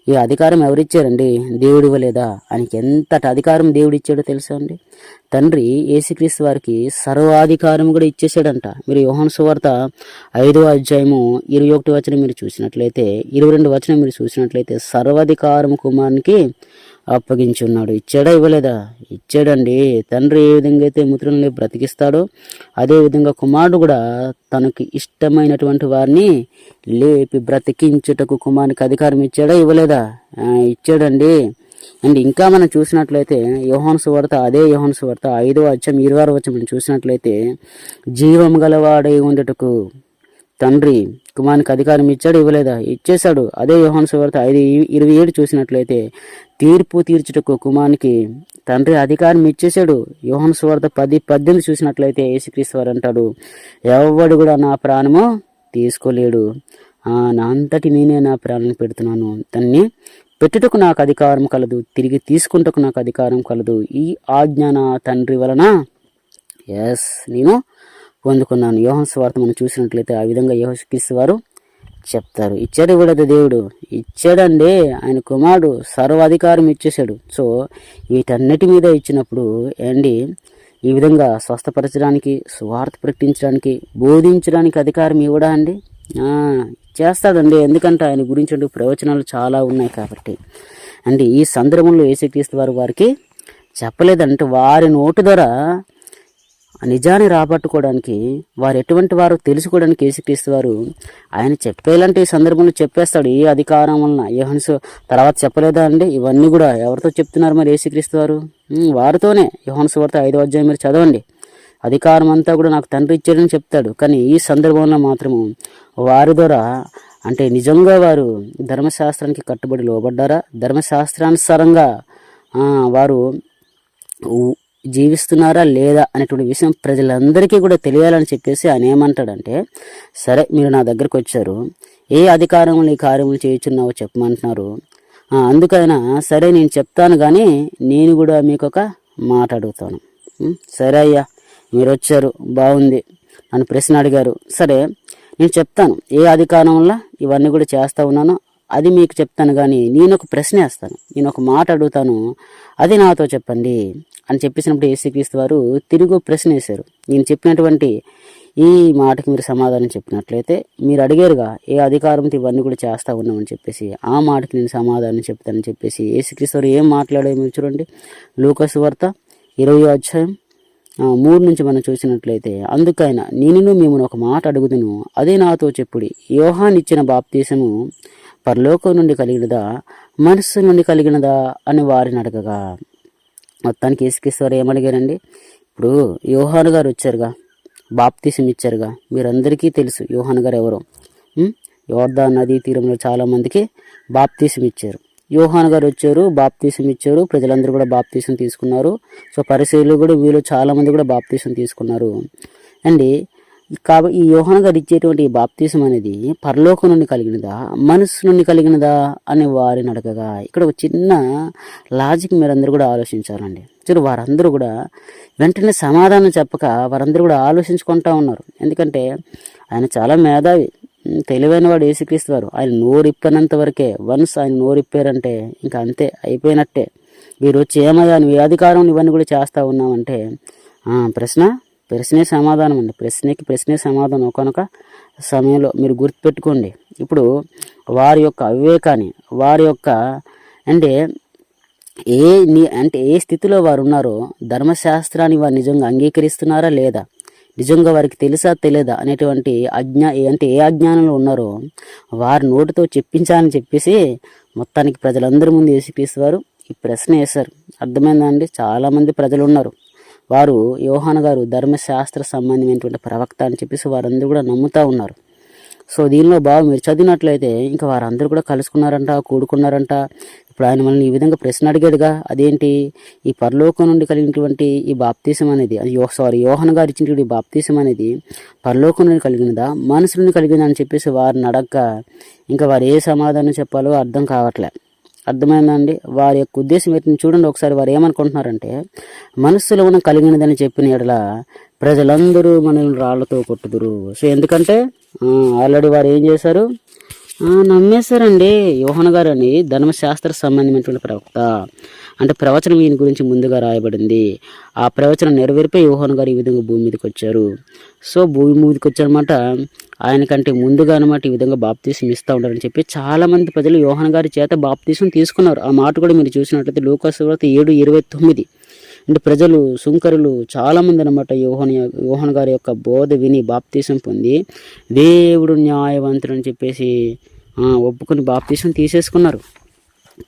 ఈ అధికారం ఎవరిచ్చారండి? దేవుడు ఇవ్వలేదా? ఆయనకి ఎంతటి అధికారం దేవుడు ఇచ్చాడో తెలుసా అండి? తండ్రి యేసుక్రీస్తు వారికి సర్వాధికారం కూడా ఇచ్చేసాడంట. మీరు యోహాను సువార్త 5వ అధ్యాయము 21 వచనం మీరు చూసినట్లయితే, 22 వచనం మీరు చూసినట్లయితే, సర్వాధికారం కుమారునికి అప్పగించున్నాడు. ఇచ్చాడా ఇవ్వలేదా? ఇచ్చాడండి. తండ్రి ఏ విధంగా అయితే మృతులను బ్రతికిస్తాడో అదే విధంగా కుమారుడు కూడా తనకి ఇష్టమైనటువంటి వారిని లేపి బ్రతికించుటకు కుమారునికి అధికారం ఇచ్చాడా ఇవ్వలేదా? ఇచ్చాడండి. అండ్ ఇంకా మనం చూసినట్లయితే యోహాను సువార్త, అదే యోహాను సువార్త 5వ అధ్యాయం 26వ వచనం చూసినట్లయితే, జీవం గలవాడై ఉండటకు తండ్రి కుమారునికి అధికారం ఇచ్చాడు ఇవ్వలేదా? ఇచ్చేశాడు. అదే యోహాను సువార్త 5:27 చూసినట్లయితే, తీర్పు తీర్చుటకు కుమారునికి తండ్రి అధికారం ఇచ్చేశాడు. యోహాను సువార్త 10:18 చూసినట్లయితే యేసుక్రీస్తు వారు అంటాడు, ఎవడు కూడా నా ప్రాణము తీసుకోలేడు, నా అంతటి నేనే నా ప్రాణం పెడుతున్నాను, దాన్ని పెట్టుటకు నాకు అధికారం కలదు, తిరిగి తీసుకుంటకు నాకు అధికారం కలదు, ఈ ఆజ్ఞ నా తండ్రి వలన నేను పొందుకున్నాను. యోహాను సువార్త మనం చూసినట్లయితే ఆ విధంగా యేసుక్రీస్తు వారు చెప్తారు. ఇచ్చాడు ఇవ్వలేదు? దేవుడు ఇచ్చాడండి. ఆయన కుమారుడు సర్వాధికారం ఇచ్చేశాడు. సో వీటన్నిటి మీద ఇచ్చినప్పుడు ఈ విధంగా స్వస్థపరచడానికి, సువార్త ప్రకటించడానికి, బోధించడానికి అధికారం ఇవ్వడా అండి? చేస్తాడండి. ఎందుకంటే ఆయన గురించి ప్రవచనాలు చాలా ఉన్నాయి కాబట్టి. ఈ సందర్భంలో యేసుక్రీస్తు వారు వారికి చెప్పలేదంటే, వారి నోటి ద్వారా నిజాన్ని రాబట్టుకోవడానికి, వారు ఎటువంటి వారు తెలుసుకోవడానికి యేసుక్రీస్తు వారు ఆయన చెప్పేలాంటి సందర్భంలో చెప్పేస్తాడు. ఈ అధికారం వలన యోహాను తర్వాత చెప్పలేదా అండి? ఇవన్నీ కూడా ఎవరితో చెప్తున్నారు మరి యేసుక్రీస్తు వారు? వారితోనే. యోహాను సువార్త 5వ అధ్యాయం మీరు చదవండి. అధికారం అంతా కూడా నాకు తండ్రి ఇచ్చాడని చెప్తాడు. కానీ ఈ సందర్భంలో మాత్రము వారి ద్వారా నిజంగా వారు ధర్మశాస్త్రానికి కట్టుబడి లోబడ్డారా? ధర్మశాస్త్రానుసారంగా వారు జీవిస్తున్నారా లేదా అనేటువంటి విషయం ప్రజలందరికీ కూడా తెలియాలని చెప్పేసి ఆయన ఏమంటాడంటే, సరే మీరు నా దగ్గరకు వచ్చారు, ఏ అధికారంలో ఈ కార్యములు చేయుచున్నావో చెప్పమంటున్నారు. అందుకైనా సరే నేను చెప్తాను, కానీ నేను కూడా మీకు ఒక మాట అడుగుతాను. సరే అయ్యా, మీరు వచ్చారు, బాగుంది, నన్ను ప్రశ్న అడిగారు, సరే నేను చెప్తాను ఏ అధికారం వల్ల ఇవన్నీ కూడా చేస్తూ ఉన్నాను అది మీకు చెప్తాను, కానీ నేను ఒక ప్రశ్న వేస్తాను, నేను ఒక మాట అడుగుతాను, అది నాతో చెప్పండి అని చెప్పేసినప్పుడు యేసుక్రీస్తు వారు తిరిగి ప్రశ్న వేశారు. నేను చెప్పినటువంటి ఈ మాటకి మీరు సమాధానం చెప్పినట్లయితే, మీరు అడిగారుగా ఏ అధికారంతో ఇవన్నీ కూడా చేస్తూ ఉన్నామని చెప్పేసి, ఆ మాటకి నేను సమాధానం చెప్తానని చెప్పేసి యేసుక్రీస్తు వారు ఏం మాట్లాడారు మీరు చూడండి. లూకా సువార్త 20వ అధ్యాయం 3 నుంచి మనం చూసినట్లయితే, అందుకైనా నేను మిమ్మల్ని ఒక మాట అడుగుదును, అదే నాతో చెప్పుడి, యోహాను ఇచ్చిన బాప్తీసము పరలోకం నుండి కలిగినదా, మనస్సు నుండి కలిగినదా అని వారిని అడగగా, మొత్తానికి యేసుక్రీస్తు వారు ఏమడిగారండి? ఇప్పుడు యోహాను గారు వచ్చారుగా, బాప్తీసం ఇచ్చారుగా, మీరందరికీ తెలుసు యోహాను గారు ఎవరో. యోర్దాను నదీ తీరంలో చాలామందికి బాప్తీసం ఇచ్చారు. యోహాను గారు వచ్చారు, బాప్తీసం ఇచ్చారు, ప్రజలందరూ కూడా బాప్తీసం తీసుకున్నారు. సో పరిసయ్యులు కూడా వీళ్ళు చాలామంది కూడా బాప్తీసం తీసుకున్నారు. కాబట్టి ఈ యోహాను గారు ఇచ్చేటువంటి ఈ బాప్తీసం అనేది పరలోకం నుండి కలిగినదా, మనస్సు నుండి కలిగినదా అని వారిని అడగగా, ఇక్కడ ఒక చిన్న లాజిక్ మీరందరూ కూడా ఆలోచించాలండి. చూడు, వారందరూ కూడా వెంటనే సమాధానం చెప్పక వారందరూ కూడా ఆలోచించుకుంటా ఉన్నారు. ఎందుకంటే ఆయన చాలా మేధావి, తెలివైన వాడు యేసుక్రీస్తు వారు. ఆయన నోరిప్పనంత వరకే, వన్స్ ఆయన నోరిప్పారంటే ఇంకా అంతే, అయిపోయినట్టే. మీరు వచ్చి ఏమయ్యా నువ్వు ఏ అధికారం ఇవన్నీ కూడా చేస్తూ ఉన్నావంటే, ప్రశ్నే సమాధానం అండి. ప్రశ్నే సమాధానం. ఒకనొక సమయంలో మీరు గుర్తుపెట్టుకోండి. ఇప్పుడు వారి యొక్క అవివేకాన్ని, వారి యొక్క ఏ స్థితిలో వారు ఉన్నారో, ధర్మశాస్త్రాన్ని వారు నిజంగా అంగీకరిస్తున్నారా లేదా, నిజంగా వారికి తెలుసా తెలియదా అనేటువంటి ఏ అజ్ఞానంలో ఉన్నారో వారి నోటితో చెప్పించాలని చెప్పేసి మొత్తానికి ప్రజలందరి ముందు యేసుక్రీస్తు వారు ఈ ప్రశ్న వేశారు. అర్థమైందా అండి? చాలామంది ప్రజలు ఉన్నారు, వారు యోహాను గారు ధర్మశాస్త్ర సంబంధమైనటువంటి ప్రవక్త అని చెప్పేసి వారందరూ కూడా నమ్ముతూ ఉన్నారు. సో దీనిలో మీరు చదివినట్లయితే ఇంకా వారందరూ కూడా కలుసుకున్నారంట, కూడుకున్నారంట. ఇప్పుడు ఆయన మనల్ని ఈ విధంగా ప్రశ్న అడిగాడుగా, అదేంటి ఈ పరలోకం నుండి కలిగినటువంటి ఈ బాప్తీసం అనేది, యోహాను గారు ఇచ్చినటువంటి బాప్తీసం అనేది పరలోకం నుండి కలిగినదా, మనసు నుండి కలిగిందా అని చెప్పేసి వారిని అడగక ఇంకా వారు ఏ సమాధానం చెప్పాలో అర్థం కావట్లే. అర్థమైందండి? వారి యొక్క ఉద్దేశం ఏంటని చూడండి ఒకసారి. వారు ఏమనుకుంటున్నారంటే, మనస్సులో మనం కలిగినదని చెప్పిన ఎడల ప్రజలందరూ మనల్ని రాళ్లతో కొట్టుదురు. సో ఎందుకంటే ఆల్రెడీ వారు ఏం చేశారు, నమ్మేశారండి. యోహాను గారు అని ధర్మశాస్త్ర సంబంధమైనటువంటి ప్రవక్త. అంటే ప్రవచనం ఈయన గురించి ముందుగా రాయబడింది. ఆ ప్రవచనం నెరవేరిపోయి యోహాను గారు ఈ విధంగా భూమి మీదకి వచ్చారు. సో భూమి మీదకి వచ్చారనమాట. ఆయనకంటే ముందుగా అనమాట ఈ విధంగా బాప్తీసం ఇస్తూ ఉంటారని చెప్పి చాలామంది ప్రజలు యోహాను గారి చేత బాప్తీసం తీసుకున్నారు. ఆ మాట కూడా మీరు చూసినట్లయితే లూకాసు సువార్త 7:29. అంటే ప్రజలు సుంకరులు చాలామంది అనమాట యోహాను గారి యొక్క బోధ విని బాప్తీసం పొంది దేవుడు న్యాయవంతుడు అని చెప్పేసి ఒప్పుకొని బాప్తీసం తీసేసుకున్నారు.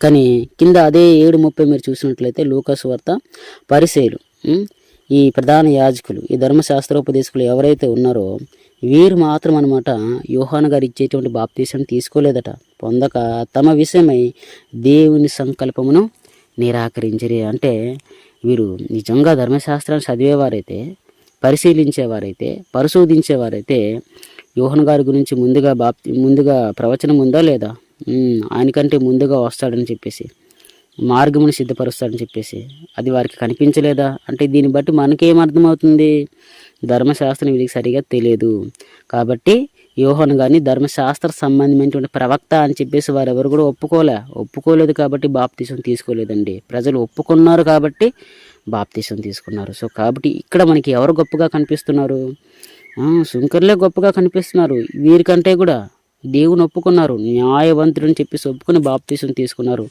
కానీ కింద అదే 7:30 మీరు చూసినట్లయితే లూకాసు వార్త పరిసయ్యులు, ఈ ప్రధాన యాజకులు, ఈ ధర్మశాస్త్రోపదేశకులు ఎవరైతే ఉన్నారో వీరు మాత్రం అనమాట యోహాను గారు ఇచ్చేటువంటి బాప్తీసం తీసుకోలేదట. పొందక తమ విషయమై దేవుని సంకల్పమును నిరాకరించరి. అంటే వీరు నిజంగా ధర్మశాస్త్రాన్ని చదివేవారైతే, పరిశీలించేవారైతే, పరిశోధించేవారైతే యోహాను గారి గురించి ముందుగా ప్రవచనం ఉందా లేదా, ఆయనకంటే ముందుగా వస్తాడని చెప్పేసి, మార్గమును సిద్ధపరుస్తాడని చెప్పేసి అది వారికి కనిపించలేదా? అంటే దీన్ని బట్టి మనకేం అర్థమవుతుంది? ధర్మశాస్త్రం వీరికి సరిగా తెలియదు కాబట్టి యోహాను గారిని ధర్మశాస్త్ర సంబంధమైనటువంటి ప్రవక్త అని చెప్పేసి వారు ఎవరు కూడా ఒప్పుకోలేదు కాబట్టి బాప్తీసం తీసుకోలేదండి. ప్రజలు ఒప్పుకున్నారు కాబట్టి బాప్తీసం తీసుకున్నారు. సో కాబట్టి ఇక్కడ మనకి ఎవరు గొప్పగా కనిపిస్తున్నారు? సుంకర్లే గొప్పగా కనిపిస్తున్నారు. వీరికంటే కూడా దేవుని ఒప్పుకున్నారు, న్యాయవంతుడు అని చెప్పేసి ఒప్పుకుని బాప్తీసం తీసుకున్నారు.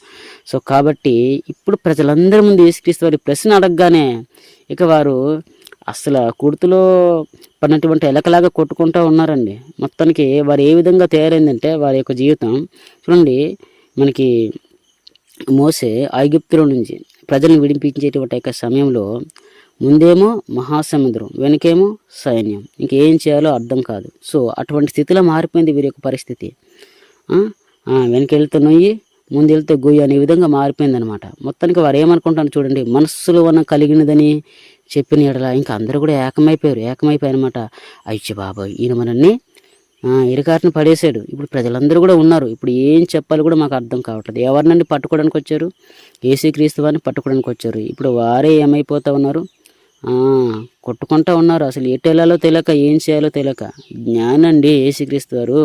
సో కాబట్టి ఇప్పుడు ప్రజలందరి ముందు యేసుక్రీస్తు వారి ప్రశ్న అడగగానే ఇక వారు అసలు కుర్తులో పడినటువంటి ఎలకలాగా కొట్టుకుంటూ ఉన్నారండి. మొత్తానికి వారు ఏ విధంగా తయారైందంటే వారి యొక్క జీవితం చూడండి. మనకి మోసే ఐగుప్తులో నుంచి ప్రజలను విడిపించేటువంటి యొక్క సమయంలో ముందేమో మహాసముద్రం, వెనకేమో సైన్యం, ఇంకేం చేయాలో అర్థం కాదు. సో అటువంటి స్థితిలో మారిపోయింది వీరి యొక్క పరిస్థితి. వెనకెళ్తే నొయ్యి, ముందు వెళ్తే గొయ్యి అనే విధంగా మారిపోయింది అనమాట. మొత్తానికి వారు ఏమనుకుంటారు చూడండి, మనస్సులో ఉన్న కలిగినదని చెప్పిన ఎడల ఇంకా అందరూ కూడా ఏకమైపోయారనమాట. అయ్యో బాబాయ్, ఈయన మనల్ని ఇరకాటిని పడేసాడు. ఇప్పుడు ప్రజలందరూ కూడా ఉన్నారు, ఇప్పుడు ఏం చెప్పాలి కూడా మాకు అర్థం కావట్లేదు. ఎవరినండి పట్టుకోవడానికి వచ్చారు? యేసుక్రీస్తు వారిని పట్టుకోవడానికి వచ్చారు. ఇప్పుడు వారే ఏమైపోతూ ఉన్నారు? కొట్టుకుంటూ ఉన్నారు. అసలు ఎటు వెళ్ళాలో తెలియక, ఏం చేయాలో తెలియక. జ్ఞానండి యేసుక్రీస్తు వారు.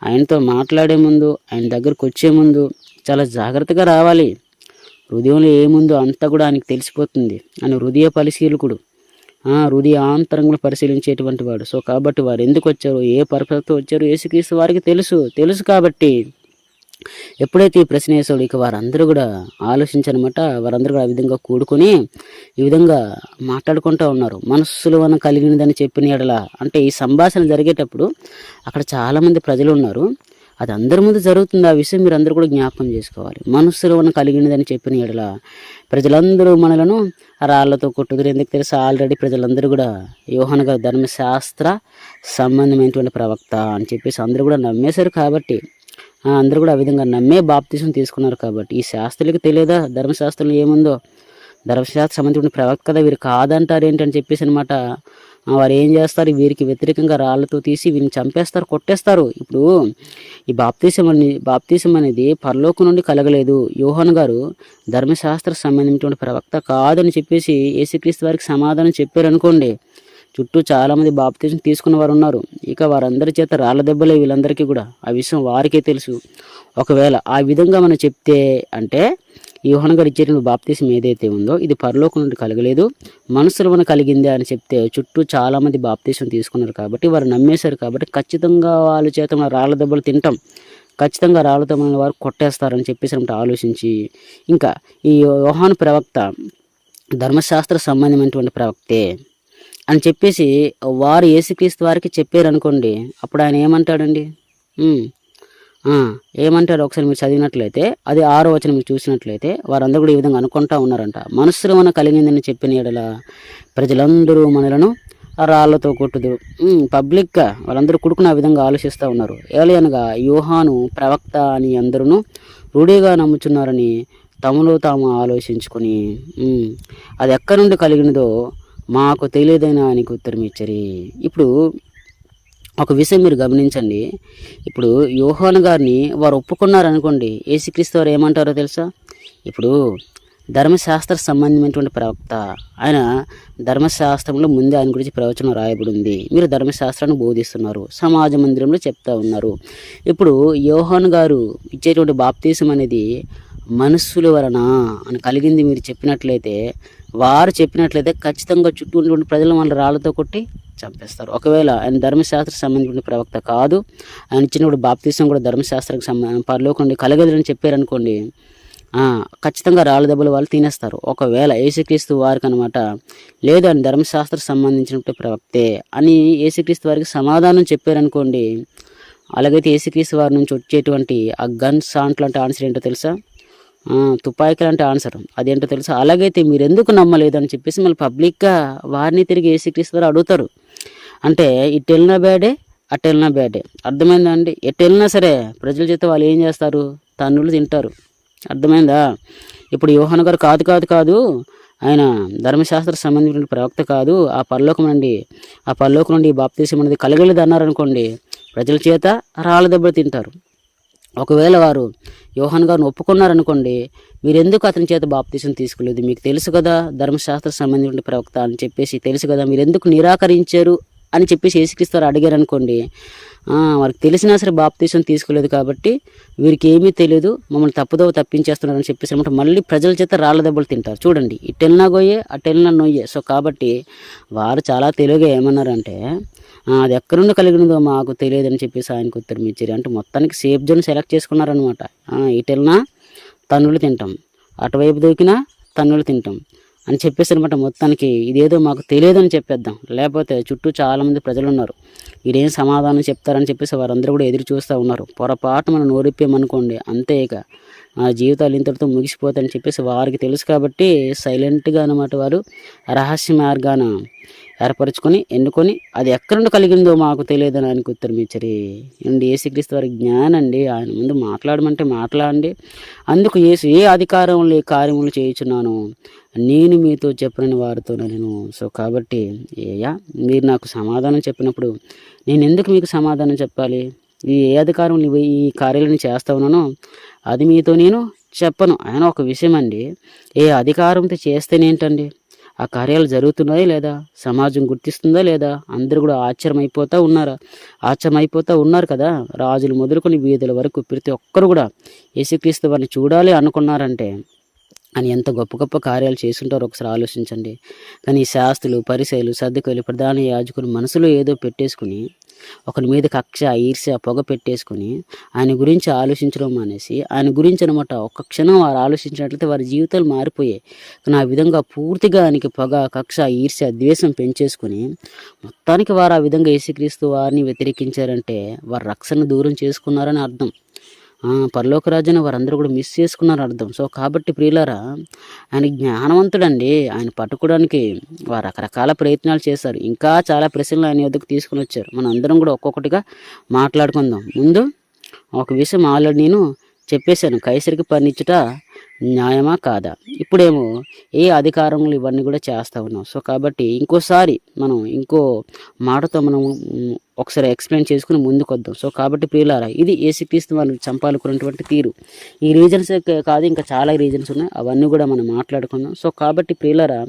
ఆయనతో మాట్లాడే ముందు, ఆయన దగ్గరకు వచ్చే ముందు చాలా జాగ్రత్తగా రావాలి. హృదయంలో ఏముందో అంతా కూడా ఆయనకు తెలిసిపోతుంది. ఆయన హృదయ పరిశీలకుడు, హృదయ ఆంతరంగంలో పరిశీలించేటువంటి వాడు. సో కాబట్టి వారు ఎందుకు వచ్చారు, ఏ పర్పస్తో వచ్చారు యేసుక్రీస్తు వారికి తెలుసు కాబట్టి ఎప్పుడైతే ఈ ప్రశ్న వేసాడో ఇక వారందరూ కూడా ఆలోచించనమాట. వారందరూ కూడా ఆ విధంగా కూడుకొని ఈ విధంగా మాట్లాడుకుంటూ ఉన్నారు. మనస్సులో మనం కలిగినదని చెప్పిన ఎడల, అంటే ఈ సంభాషణ జరిగేటప్పుడు అక్కడ చాలామంది ప్రజలు ఉన్నారు. అది అందరి ముందు జరుగుతుంది. ఆ విషయం మీరు అందరూ కూడా జ్ఞాపకం చేసుకోవాలి. మనస్సులో ఉన్న కలిగినదని చెప్పిన ఎడల ప్రజలందరూ మనలను రాళ్లతో కొట్టుదురు. ఎందుకు తెలుసా? ఆల్రెడీ ప్రజలందరూ కూడా యోహాను గారు ధర్మశాస్త్ర సంబంధమైనటువంటి ప్రవక్త అని చెప్పేసి అందరూ కూడా నమ్మేశారు. కాబట్టి అందరూ కూడా ఆ విధంగా నమ్మే బాప్తీసం తీసుకున్నారు. కాబట్టి ఈ శాస్త్రులకు తెలియదా ధర్మశాస్త్రంలో ఏముందో? ధర్మశాస్త్ర సంబంధించిన ప్రవక్త కదా, వీరు కాదంటారు ఏంటని చెప్పేసి అనమాట. వారు ఏం చేస్తారు? వీరికి వ్యతిరేకంగా రాళ్లతో తీసి వీరిని చంపేస్తారు, కొట్టేస్తారు. ఇప్పుడు ఈ బాప్తీసం అనేది పరలోకం నుండి కలగలేదు. యోహాను గారు ధర్మశాస్త్ర సంబంధించిన ప్రవక్త కాదని చెప్పేసి యేసుక్రీస్తు వారికి సమాధానం చెప్పారనుకోండి, చుట్టూ చాలామంది బాప్తీసం తీసుకున్న వారు ఉన్నారు. ఇక వారందరి చేత రాళ్ళ దెబ్బలే వీళ్ళందరికీ కూడా. ఆ విషయం వారికే తెలుసు. ఒకవేళ ఆ విధంగా మనం చెప్తే, అంటే యోహాను గారు ఇచ్చేటువంటి బాప్తీసం ఏదైతే ఉందో ఇది పరలోకం నుండి కలగలేదు, మనసులో మన కలిగిందే అని చెప్తే చుట్టూ చాలామంది బాప్తీసం తీసుకున్నారు. కాబట్టి వారు నమ్మేశారు. కాబట్టి ఖచ్చితంగా వాళ్ళ చేత మన రాళ్ళ దెబ్బలు తింటాం, ఖచ్చితంగా రాళ్ళతో మన వారు కొట్టేస్తారని చెప్పేసి ఆలోచించి, ఇంకా ఈ యోహాను ప్రవక్త ధర్మశాస్త్ర సంబంధమైనటువంటి ప్రవక్తే అని చెప్పేసి వారు యేసుక్రీస్తు వారికి చెప్పారనుకోండి, అప్పుడు ఆయన ఏమంటాడండి? ఏమంటాడు? ఒకసారి మీరు చదివినట్లయితే అది 6వ వచనం మీరు చూసినట్లయితే వారందరూ కూడా ఈ విధంగా అనుకుంటా ఉన్నారంట. మనస్సులో మన కలిగిందని చెప్పిన ఎడల ప్రజలందరూ మనలను రాళ్లతో కొట్టుదు. పబ్లిక్గా వాళ్ళందరూ కొడుకుని ఆ విధంగా ఆలోచిస్తూ ఉన్నారు. ఏలయనగా యోహాను ప్రవక్త అని అందరూ రూఢిగా నమ్ముచున్నారని తమలో తాము ఆలోచించుకొని అది ఎక్కడి నుండి కలిగినదో మాకు తెలియదని ఆయనకు ఉత్తరం ఇచ్చరి. ఇప్పుడు ఒక విషయం మీరు గమనించండి. ఇప్పుడు యోహాను గారిని వారు ఒప్పుకున్నారనుకోండి, యేసుక్రీస్తు వారు ఏమంటారో తెలుసా? ఇప్పుడు ధర్మశాస్త్ర సంబంధమైనటువంటి ప్రవక్త. ఆయన ధర్మశాస్త్రంలో ముందే ఆయన గురించి ప్రవచనం రాయబడి ఉంది. మీరు ధర్మశాస్త్రాన్ని బోధిస్తున్నారు, సమాజ మందిరంలో చెప్తా ఉన్నారు. ఇప్పుడు యోహాను గారు ఇచ్చేటువంటి బాప్తీసం అనేది మనుషుల వలన అని కలిగింది మీరు చెప్పినట్లయితే, వారు చెప్పినట్లయితే ఖచ్చితంగా చుట్టూ ఉన్నటువంటి ప్రజలు మన రాళ్ళతో కొట్టి చంపేస్తారు. ఒకవేళ ఆయన ధర్మశాస్త్ర సంబంధించిన ప్రవక్త కాదు, ఆయన ఇచ్చినప్పుడు బాప్తీసం కూడా ధర్మశాస్త్రానికి పరలోకం కలగదని చెప్పారనుకోండి, ఖచ్చితంగా రాళ్ళ దెబ్బలు వాళ్ళు తినేస్తారు. ఒకవేళ యేసుక్రీస్తు వారికి అనమాట లేదు అని ధర్మశాస్త్ర సంబంధించినటువంటి ప్రవక్తే అని యేసుక్రీస్తు వారికి సమాధానం చెప్పారనుకోండి, అలాగైతే యేసుక్రీస్తు వారి నుంచి వచ్చేటువంటి ఆ గన్ సాంట్ లాంటి ఆన్సర్ ఏంటో తెలుసా? తుపాయికి లాంటి ఆన్సర్ అదేంటో తెలుసా? అలాగైతే మీరు ఎందుకు నమ్మలేదు అని చెప్పేసి మళ్ళీ పబ్లిక్గా వారిని తిరిగి యేసుక్రీస్తు వారు అడుగుతారు. అంటే ఇటు వెళ్ళినా బ్యాడే, అటు వెళ్ళినా బ్యాడే. అర్థమైందా అండి? ఎటు వెళ్ళినా సరే ప్రజల చేత వాళ్ళు ఏం చేస్తారు? తన్నులు తింటారు. అర్థమైందా? ఇప్పుడు యోహాను గారు కాదు ఆయన ధర్మశాస్త్ర సంబంధించిన ప్రవక్త కాదు, ఆ పరలోకం నుండి బాప్తీసం అనేది కలగలేదు అన్నారనుకోండి, ప్రజల చేత రాళ్ళ దెబ్బలు తింటారు. ఒకవేళ వారు యోహాను గారిని ఒప్పుకున్నారనుకోండి, మీరెందుకు అతని చేత బాప్తీసం తీసుకోలేదు? మీకు తెలుసు కదా ధర్మశాస్త్ర సంబంధించిన ప్రవక్త అని చెప్పేసి తెలుసు కదా, మీరెందుకు నిరాకరించారు అని చెప్పేసి యేసుక్రీస్తు వారు అడిగారు అనుకోండి, వారికి తెలిసినా సరే బాప్తీసం తీసుకోలేదు కాబట్టి వీరికి ఏమీ తెలియదు, మమ్మల్ని తప్పుదోవ తప్పించేస్తున్నారని చెప్పేసి అనమాట మళ్ళీ ప్రజల చేత రాళ్ళ దెబ్బలు తింటారు. చూడండి, ఇటు వెళ్ళినా గొయ్యే, అటు వెళ్ళినా నొయ్యే. సో కాబట్టి వారు చాలా తెలివిగా ఏమన్నారంటే, అది ఎక్కడి నుండి కలిగినదో మాకు తెలియదని చెప్పేసి ఆయనకు ఉత్తరం ఇచ్చారు. అంటే మొత్తానికి సేఫ్ జోన్ సెలెక్ట్ చేసుకున్నారనమాట. ఇటు వెళ్ళినా తన్నులు తింటాం, అటువైపు దూకినా తన్నులు తింటాం అని చెప్పేసి అనమాట. మొత్తానికి ఇదేదో మాకు తెలియదని చెప్పేద్దాం, లేకపోతే చుట్టూ చాలామంది ప్రజలు ఉన్నారు, వీరేం సమాధానం చెప్తారని చెప్పేసి వారందరూ కూడా ఎదురు చూస్తూ ఉన్నారు. పొరపాటు మనం నోరిప్పామనుకోండి, అంతే ఇక మన జీవితాలు ఇంతటితో ముగిసిపోతాయని చెప్పేసి వారికి తెలుసు. కాబట్టి సైలెంట్గా అనమాట వారు రహస్య మార్గాన ఏర్పరచుకొని ఎన్నుకొని అది ఎక్కడి నుండి కలిగిందో మాకు తెలియదని ఆయనకు ఉత్తరం ఇచ్చారు. అండి యేసుక్రీస్తు వారి జ్ఞానం అండి. ఆయన ముందు మాట్లాడమంటే మాట్లాడండి. అందుకు యేసు ఏ అధికారంలో ఏ కార్యములు చేయుచున్నాను నేను మీతో చెప్పిన వారితో నేను. సో కాబట్టి మీరు నాకు సమాధానం చెప్పినప్పుడు నేను ఎందుకు మీకు సమాధానం చెప్పాలి? ఏ అధికారం ఈ కార్యాలను చేస్తా ఉన్నానో అది మీతో నేను చెప్పను. ఆయన ఒక విషయం అండి, ఏ అధికారంతో చేస్తేనేంటండి ఆ కార్యాలు జరుగుతున్నాయా లేదా, సమాజం గుర్తిస్తుందా లేదా, అందరూ కూడా ఆశ్చర్యమైపోతూ ఉన్నారు కదా. రాజులు మొదలుకొని వీధుల వరకు ప్రతి ఒక్కరు కూడా యేసుక్రీస్తు వారిని చూడాలి అనుకున్నారంటే అని ఎంత గొప్ప గొప్ప కార్యాలు చేస్తుంటారో ఒకసారి ఆలోచించండి. కానీ శాస్త్రులు, పరిసయ్యులు, సద్దుకయ్యులు, ప్రధాన యాజకులు మనసులో ఏదో పెట్టేసుకుని ఒకరి మీద కక్ష, ఈర్ష్య, పొగ పెట్టేసుకుని ఆయన గురించి ఆలోచించడం మానేసి ఆయన గురించి అనమాట ఒక్క క్షణం వారు ఆలోచించినట్లయితే వారి జీవితాలు మారిపోయాయి. కానీ ఆ విధంగా పూర్తిగా ఆయనకి పొగ, కక్ష, ఈర్ష్య, ద్వేషం పెంచేసుకుని మొత్తానికి వారు ఆ విధంగా యేసుక్రీస్తు వారిని వ్యతిరేకించారంటే వారు రక్షణ దూరం చేసుకున్నారని అర్థం. పరలోక రాజ్యాన్ని వారందరూ కూడా మిస్ చేసుకున్నారు అర్థం. సో కాబట్టి ప్రియులారా, ఆయన జ్ఞానవంతుడండి. ఆయన పట్టుకోవడానికి వారు రకరకాల ప్రయత్నాలు చేశారు. ఇంకా చాలా ప్రశ్నలు ఆయన వద్దకు తీసుకుని వచ్చారు. మనం అందరం కూడా ఒక్కొక్కటిగా మాట్లాడుకుందాం. ముందు ఒక విషయం ఆల్రెడీ నేను చెప్పేశాను, కైసరికి పన్నిచ్చుట న్యాయమా కాదా? ఇప్పుడేమో ఏ అధికారములు ఇవన్నీ కూడా చేస్తూ ఉన్నాం. సో కాబట్టి ఇంకోసారి మనం ఇంకో మాటతో మనం ఒకసారి ఎక్స్ప్లెయిన్ చేసుకుని ముందుకు వద్దాం. సో కాబట్టి ప్రియులారా, ఇది యేసుక్రీస్తు వారిని చంపాలనుకున్నటువంటి తీరు. ఈ రీజన్స్ కాదు, ఇంకా చాలా రీజన్స్ ఉన్నాయి, అవన్నీ కూడా మనం మాట్లాడుకుందాం. సో కాబట్టి ప్రియులారా,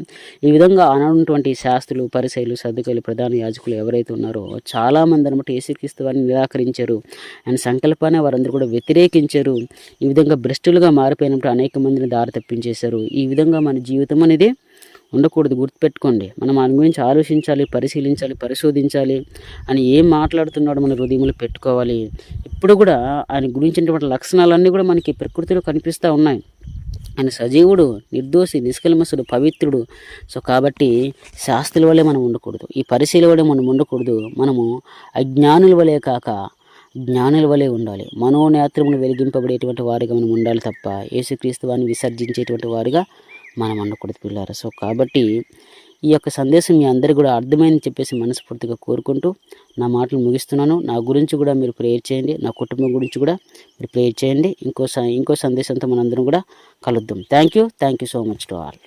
ఈ విధంగా అనటువంటి శాస్త్రులు, పరిసయ్యులు, సద్దుకయ్యులు, ప్రధాన యాజకులు ఎవరైతే ఉన్నారో చాలామంది అనమాట యేసుక్రీస్తు వారిని నిరాకరించారు. ఆయన సంకల్పాన్ని వారందరూ కూడా వ్యతిరేకించారు. ఈ విధంగా భ్రష్టులుగా మారిపోయినప్పుడు అనేక మందిని దారి తప్పించేశారు. ఈ విధంగా మన జీవితం అనేది ఉండకూడదు. గుర్తుపెట్టుకోండి, మనం ఆయన గురించి ఆలోచించాలి, పరిశీలించాలి, పరిశోధించాలి. అని ఏం మాట్లాడుతున్నాడో మన హృదయంలో పెట్టుకోవాలి. ఇప్పుడు కూడా ఆయన గురించినటువంటి లక్షణాలన్నీ కూడా మనకి ప్రకృతిలో కనిపిస్తూ ఉన్నాయి. ఆయన సజీవుడు, నిర్దోషి, నిష్కల్మషుడు, పవిత్రుడు. సో కాబట్టి శాస్త్రుల వల్లే మనం ఉండకూడదు, ఈ పరిశీలన వల్లే మనం ఉండకూడదు. మనము అజ్ఞానుల వలే కాక జ్ఞానుల వలె ఉండాలి. మనోనేత్రములు వెలిగింపబడేటువంటి వారిగా మనం ఉండాలి తప్ప యేసుక్రీస్తు వారిని విసర్జించేటువంటి వారిగా మనం ఉండకూడదు పిల్లారా. సో కాబట్టి ఈ యొక్క సందేశం మీ అందరికీ కూడా అర్థమైందని చెప్పేసి మనస్ఫూర్తిగా కోరుకుంటూ నా మాటలు ముగిస్తున్నాను. నా గురించి కూడా మీరు ప్రేయర్ చేయండి, నా కుటుంబం గురించి కూడా మీరు ప్రేయర్ చేయండి. ఇంకో సందేశంతో మనందరం కూడా కలుద్దాం. Thank you so much to all.